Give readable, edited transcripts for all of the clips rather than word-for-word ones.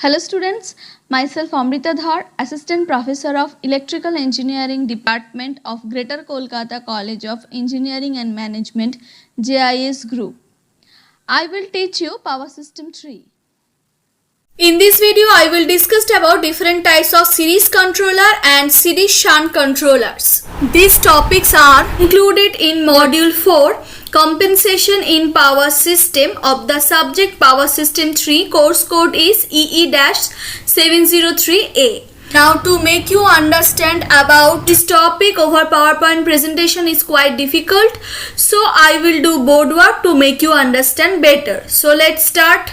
Hello students, myself Amrita Dhar, Assistant Professor of Electrical Engineering Department of Greater Kolkata College of Engineering and Management, JIS Group. I will teach you Power System 3. In this video, I will discuss about different types of series controller and series shunt controllers. These topics are included in Module 4, Compensation in Power System of the subject Power System 3. Course code is EE-703A. Now, to make you understand about this topic over PowerPoint presentation is quite difficult. So, I will do board work to make you understand better. So, let's start.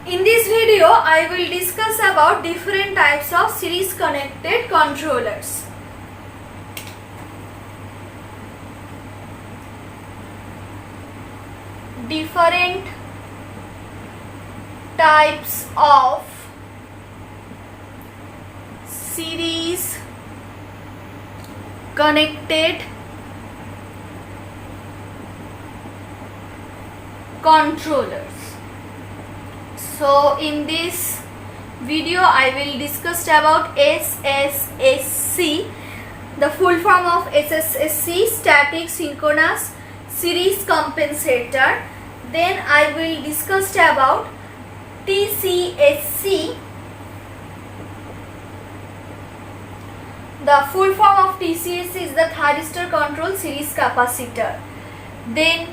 In this video, I will discuss about different types of series connected controllers. Different types of series connected controllers. So in this video I will discuss about SSSC. The full form of SSSC, static synchronous series compensator. Then I will discuss about TCSC. The full form of TCSC is the thyristor control series capacitor. Then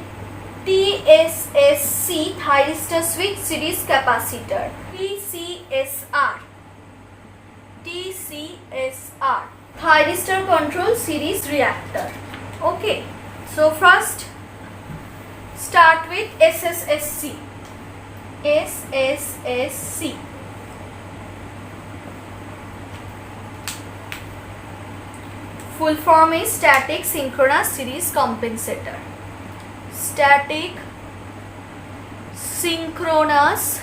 TSSC, thyristor switch series capacitor. TCSR, thyristor control series reactor. Okay, so first start with SSSC. Full form is static synchronous series compensator. Static synchronous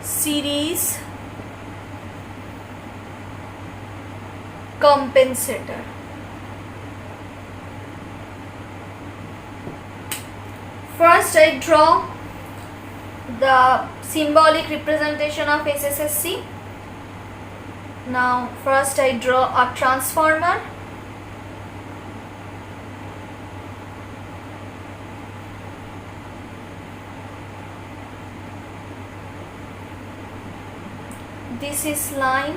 series compensator. First I draw the symbolic representation of SSSC. Now first I draw a transformer. This is line.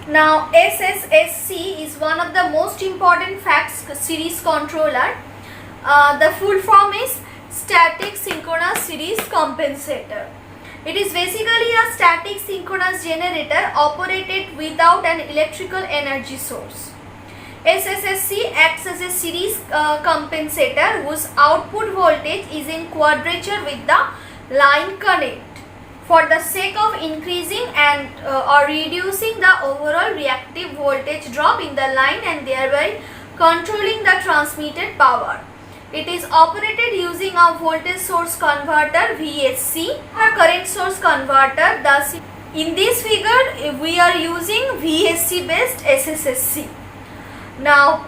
Now SSSC is one of the most important series controller. The full form is static synchronous series compensator. It is basically a static synchronous generator operated without an electrical energy source. SSSC acts as a series compensator whose output voltage is in quadrature with the line current, for the sake of increasing and or reducing the overall reactive voltage drop in the line and thereby controlling the transmitted power. It is operated using a voltage source converter VSC, a current source converter. Thus, in this figure we are using VSC based SSSC. Now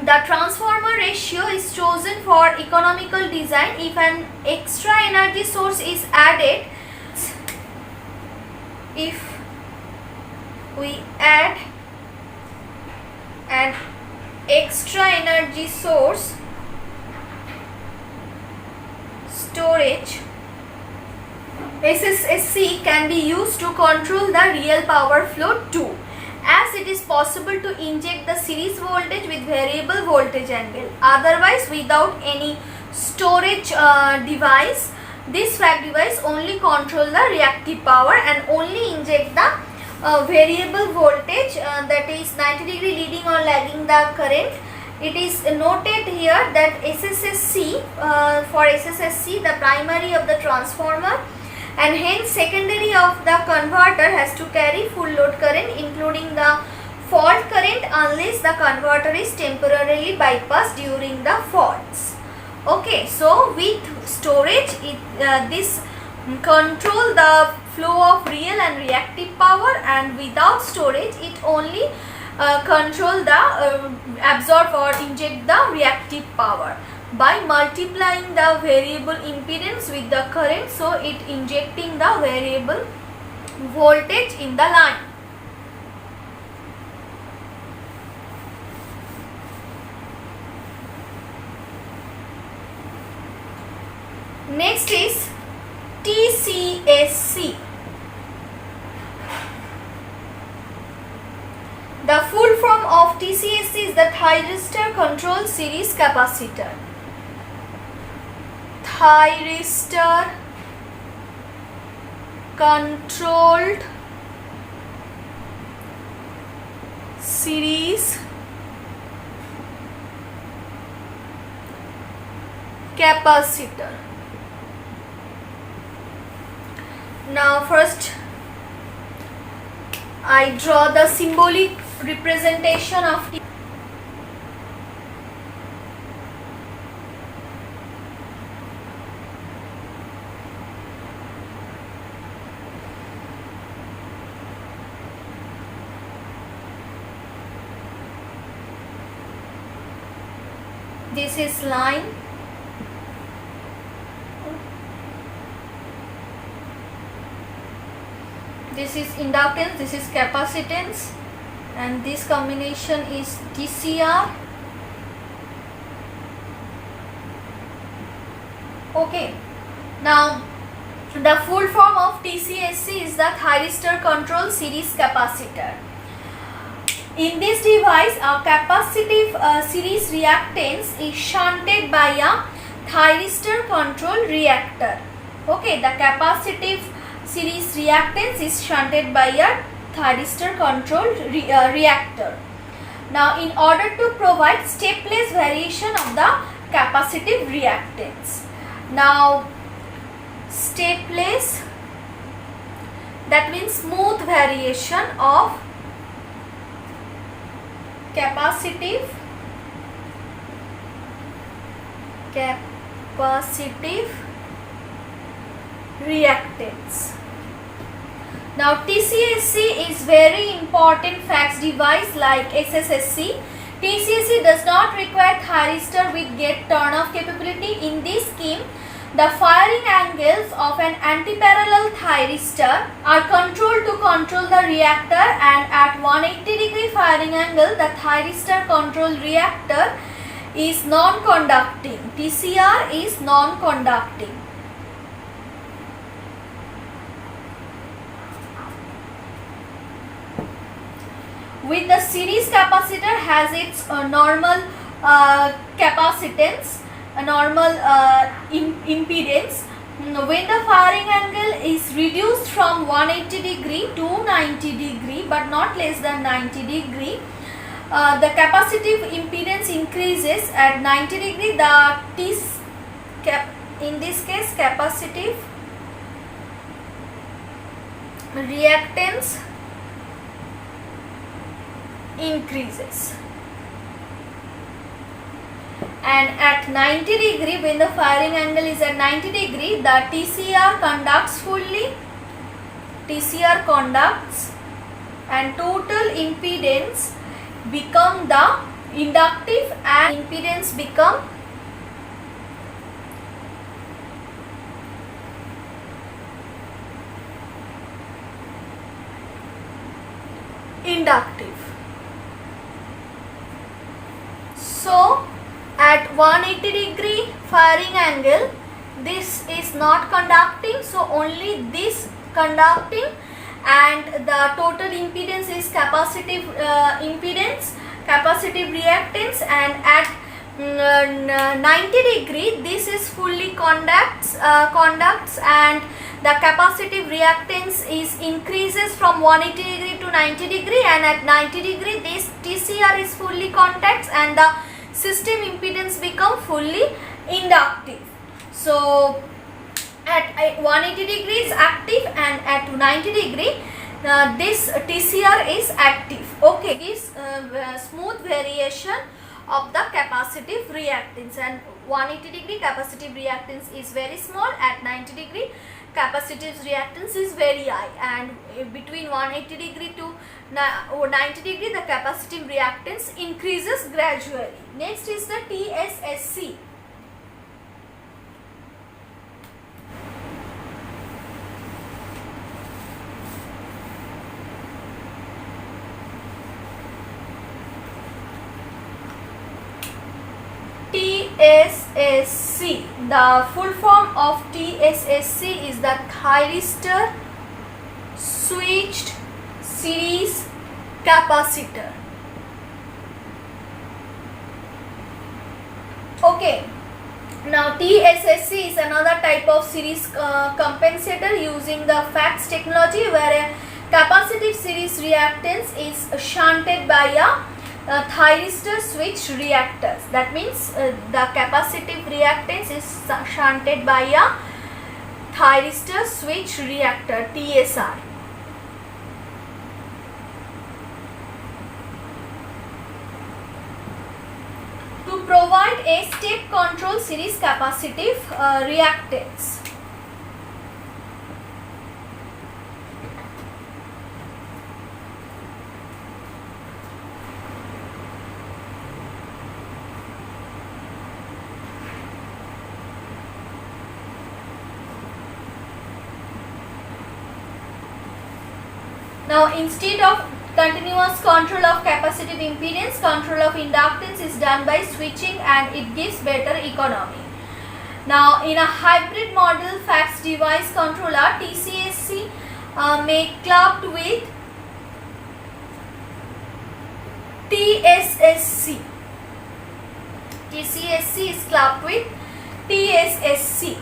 the transformer ratio is chosen for economical design. If an extra energy source is added, if we add an extra energy source storage, SSSC can be used to control the real power flow too, as it is possible to inject the series voltage with variable voltage angle. Otherwise, without any storage device, this fact device only control the reactive power and only inject the variable voltage that is 90 degree leading or lagging the current. It is noted here that SSSC, for SSSC the primary of the transformer and hence secondary of the converter has to carry full load current including the fault current unless the converter is temporarily bypassed during the faults. Okay, so with storage this control the flow of real and reactive power, and without storage it only control the absorb or inject the reactive power by multiplying the variable impedance with the current, so it injecting the variable voltage in the line. Next is TCSC. The full form of TCSC is the Thyristor Control Series Capacitor. Thyristor Controlled Series Capacitor. Now first I draw the symbolic representation of T. This is line. This is inductance, this is capacitance, and this combination is TCR. Okay, now the full form of TCSC is the Thyristor Control Series Capacitor. In this device, a capacitive series reactance is shunted by a thyristor control reactor. Okay, the capacitive series reactance is shunted by a thyristor control reactor. Now, in order to provide stepless variation of the capacitive reactance. Now, stepless, that means smooth variation of capacitive reactance. Now TCSC is very important fax device like SSSC. TCSC does not require thyristor with gate turn off capability. In this scheme, the firing angles of an antiparallel thyristor are controlled to control the reactor, and at 180 degree firing angle the thyristor control reactor is non-conducting. TCR is non-conducting. With the series capacitor has its normal capacitance, a normal impedance. When the firing angle is reduced from 180 degree to 90 degree but not less than 90 degree, the capacitive impedance increases at 90 degree. In this case capacitive reactance increases, and at 90 degree, when the firing angle is at 90 degree, the TCR conducts fully, TCR conducts, and total impedance become the inductive and impedance become inductive. So at 180 degree firing angle, this is not conducting, so only this conducting, and the total impedance is capacitive impedance, capacitive reactance, and at 90 degree, this is fully conducts and the capacitive reactance is increases from 180 degree to 90 degree, and at 90 degree this TCR is fully contacts and the system impedance become fully inductive. So at 180 degrees active and at 90 degree this TCR is active. Okay, this smooth variation of the capacitive reactance, and 180 degree capacitive reactance is very small, at 90 degree capacitive reactance is very high, and between 180 degree to 90 degree the capacitive reactance increases gradually. Next is the TSSC. TSSC. The full form of TSSC is the thyristor switched series capacitor. Okay. Now TSSC is another type of series compensator using the FACS technology, where a capacitive series reactance is shunted by a thyristor switch reactors. That means the capacitive reactance is shunted by a thyristor switch reactor, TSR. To provide a step control series capacitive reactance. Now instead of continuous control of capacitive impedance, control of inductance is done by switching, and it gives better economy. Now in a hybrid model FACS device controller, TCSC may clubbed with TSSC. TCSC is clubbed with TSSC.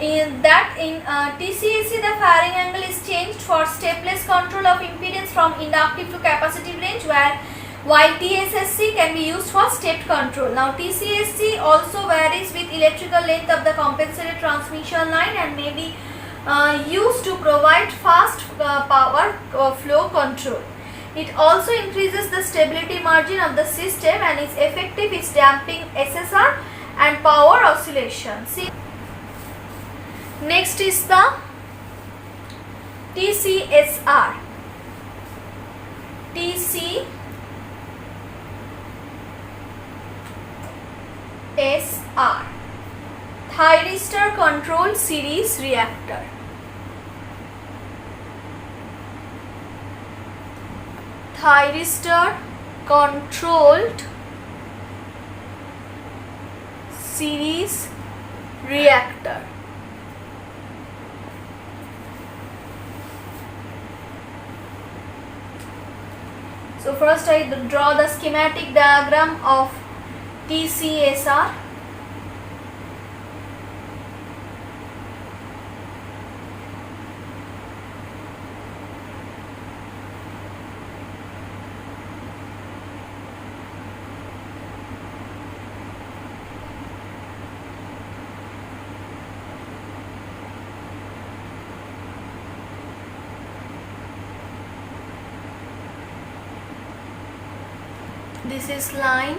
In TCSC the firing angle is changed for stepless control of impedance from inductive to capacitive range, while TSSC can be used for stepped control. Now TCSC also varies with electrical length of the compensated transmission line and may be used to provide fast power flow control. It also increases the stability margin of the system and is effective in damping SSR and power oscillation. See, next is the TCSR. TCSR, thyristor controlled series reactor. Thyristor controlled series reactor. So first I draw the schematic diagram of TCSR. This is line.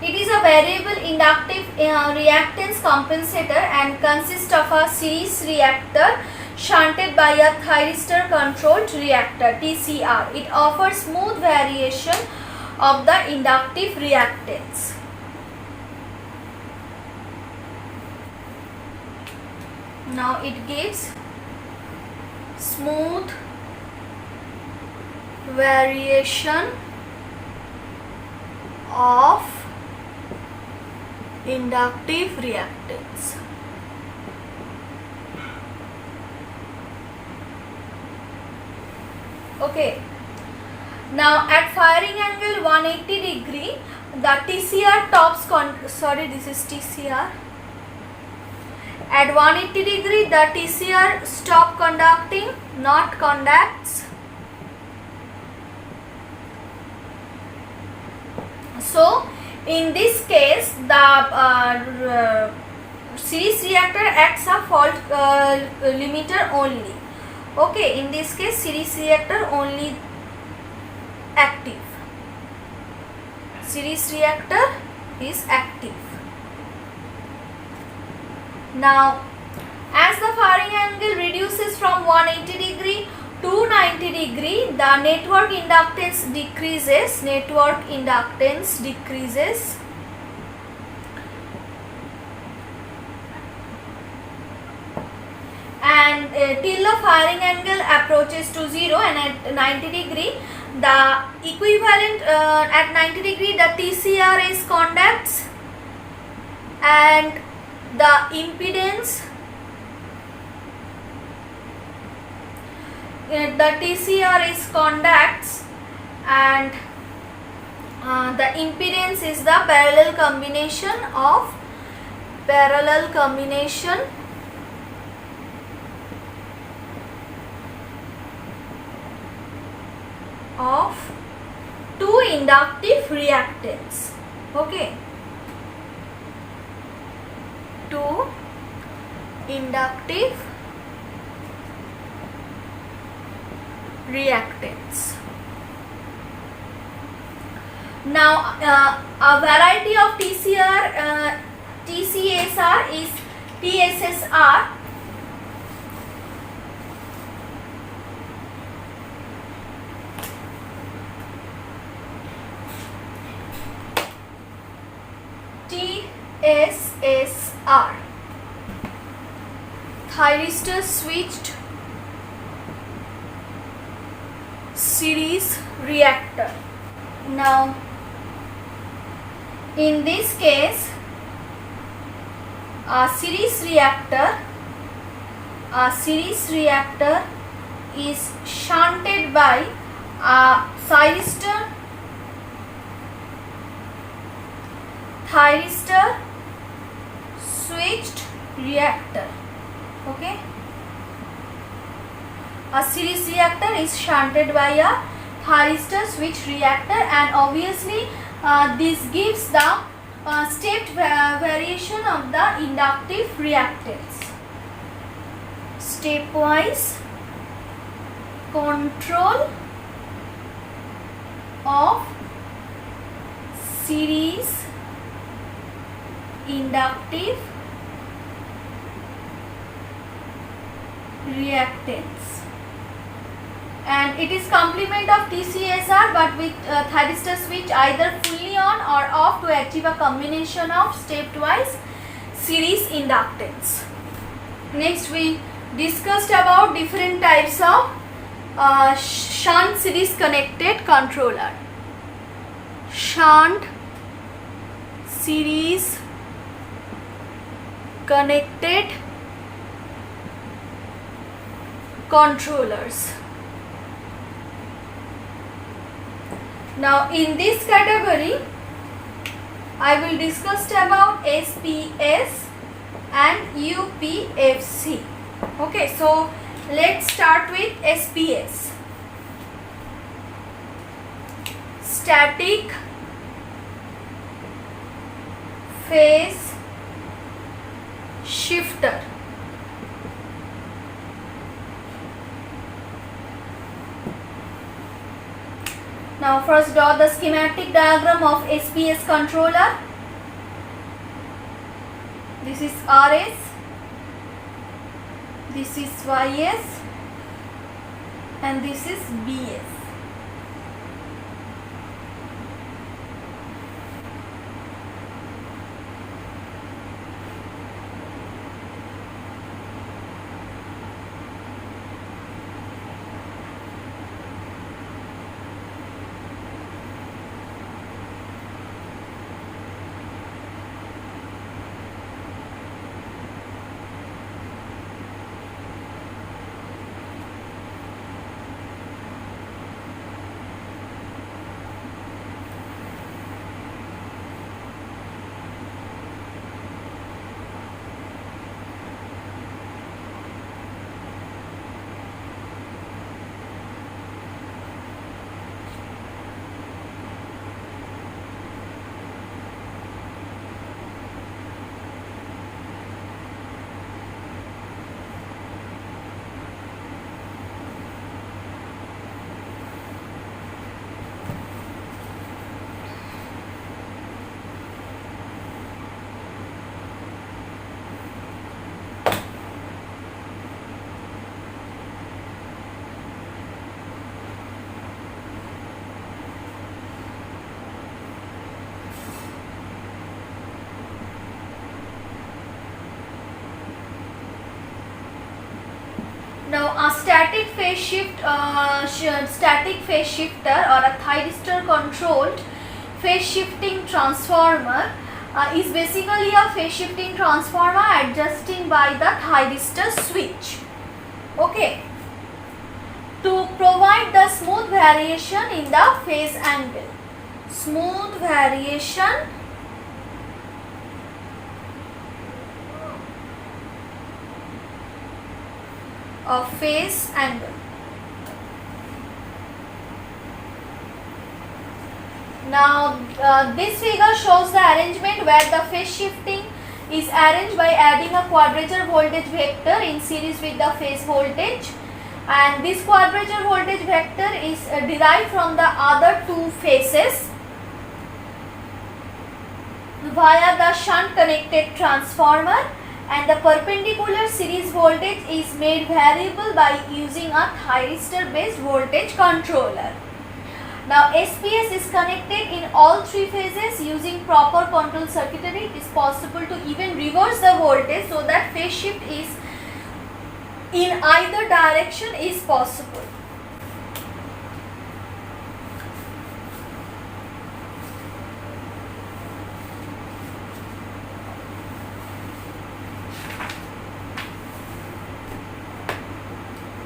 It is a variable inductive reactance compensator and consists of a series reactor shunted by a thyristor controlled reactor, TCR. It offers smooth variation of the inductive reactance. Now it gives smooth variation of inductive reactance. Okay, Now at firing angle 180 degree, the TCR tops this is TCR. At 180 degree, the TCR stop conducting, not conducts. So in this case, the series reactor acts a fault limiter only. Okay, in this case, series reactor only active. Series reactor is active. Now, as the firing angle reduces from 180 degree to 90 degree, the network inductance decreases. Network inductance decreases. And till the firing angle approaches to 0, and at 90 degree, the equivalent at 90 degree the TCR is conducts, and the impedance the TCR is conducts, and the impedance is the parallel combination of two inductive reactants. Okay, two inductive reactants. Now a variety of TCSR is TSSR. TSSR, thyristor switched series reactor. Now in this case, a series reactor is shunted by a thyristor switched reactor. Okay, a series reactor is shunted by a thyristor switch reactor, and obviously this gives the stepped variation of the inductive reactance. Stepwise control of series inductive reactance, and it is complement of TCSR, but with thyristor switch either fully on or off to achieve a combination of stepwise series inductance. Next, we discussed about different types of shunt series connected controller. Shunt series connected controllers. Now in this category, I will discuss about SPS and UPFC. Okay, so let's start with SPS. Static phase shifter. Now first draw the schematic diagram of SPS controller. This is RS, this is YS, and this is BS. Now a static phase shifter or a thyristor controlled phase shifting transformer is basically a phase shifting transformer adjusting by the thyristor switch. Okay, to provide the smooth variation in the phase angle. Smooth variation of phase angle. Now this figure shows the arrangement where the phase shifting is arranged by adding a quadrature voltage vector in series with the phase voltage, and this quadrature voltage vector is derived from the other two phases via the shunt connected transformer, and the perpendicular series voltage is made variable by using a thyristor based voltage controller. Now SPS is connected in all three phases using proper control circuitry. It is possible to even reverse the voltage so that phase shift is in either direction is possible.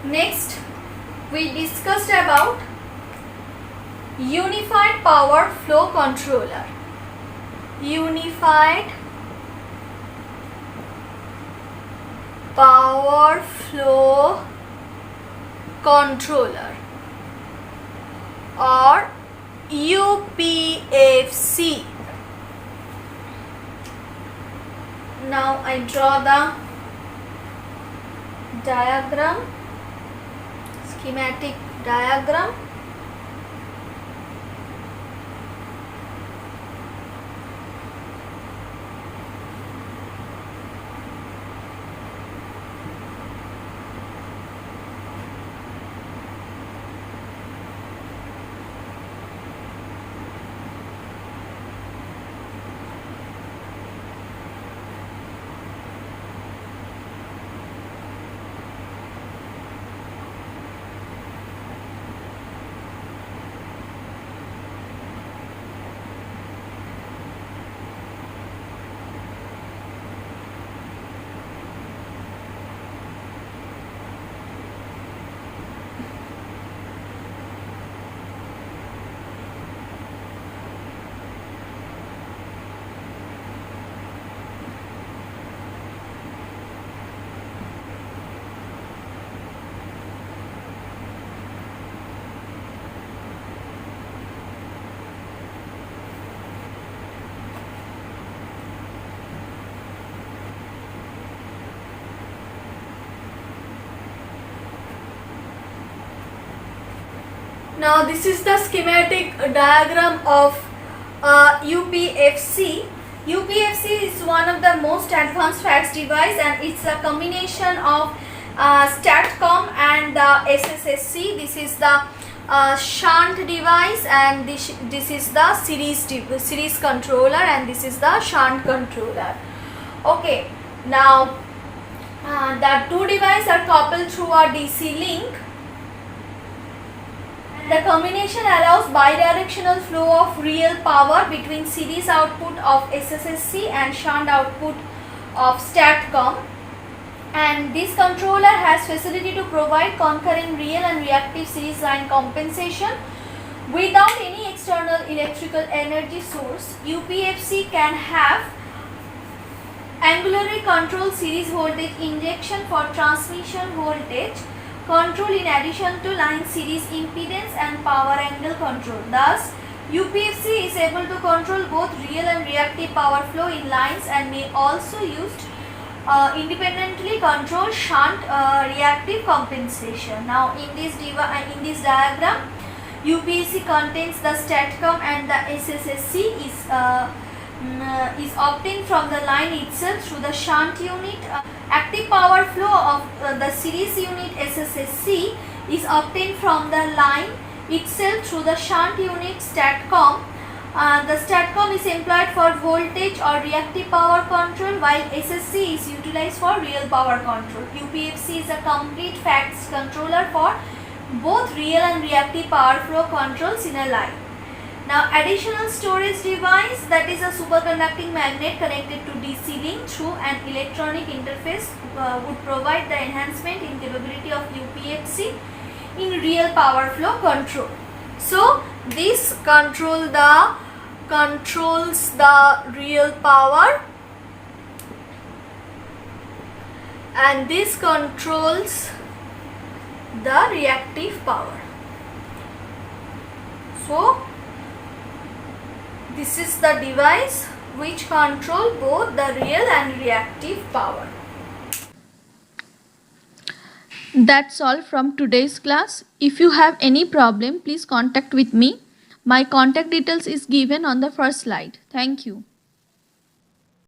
Next, we discussed about unified power flow controller. Unified power flow controller or UPFC. Now I draw the diagram, schematic diagram. Now this is the schematic diagram of UPFC. UPFC is one of the most advanced fax device, and it's a combination of STATCOM and the SSSC. This is the shunt device, and this is the series controller, and this is the shunt controller. Okay, now the two devices are coupled through a DC link. The combination allows bidirectional flow of real power between series output of SSSC and shunt output of STATCOM, and this controller has facility to provide concurrent real and reactive series line compensation without any external electrical energy source. UPFC can have angularly controlled series voltage injection for transmission voltage control in addition to line series impedance and power angle control. Thus, UPFC is able to control both real and reactive power flow in lines and may also used independently control shunt reactive compensation. Now, in this diagram, UPFC contains the STATCOM and the SSSC is obtained from the line itself through the shunt unit. Active power flow of the series unit SSSC is obtained from the line itself through the shunt unit STATCOM. The STATCOM is employed for voltage or reactive power control, while SSC is utilized for real power control. UPFC is a complete facts controller for both real and reactive power flow controls in a line. Now, additional storage device, that is a superconducting magnet connected to DC link through an electronic interface, would provide the enhancement in capability of UPFC in real power flow control. So this controls the real power, and this controls the reactive power. So this is the device which control both the real and reactive power. That's all from today's class. If you have any problem, please contact with me. My contact details is given on the first slide. Thank you.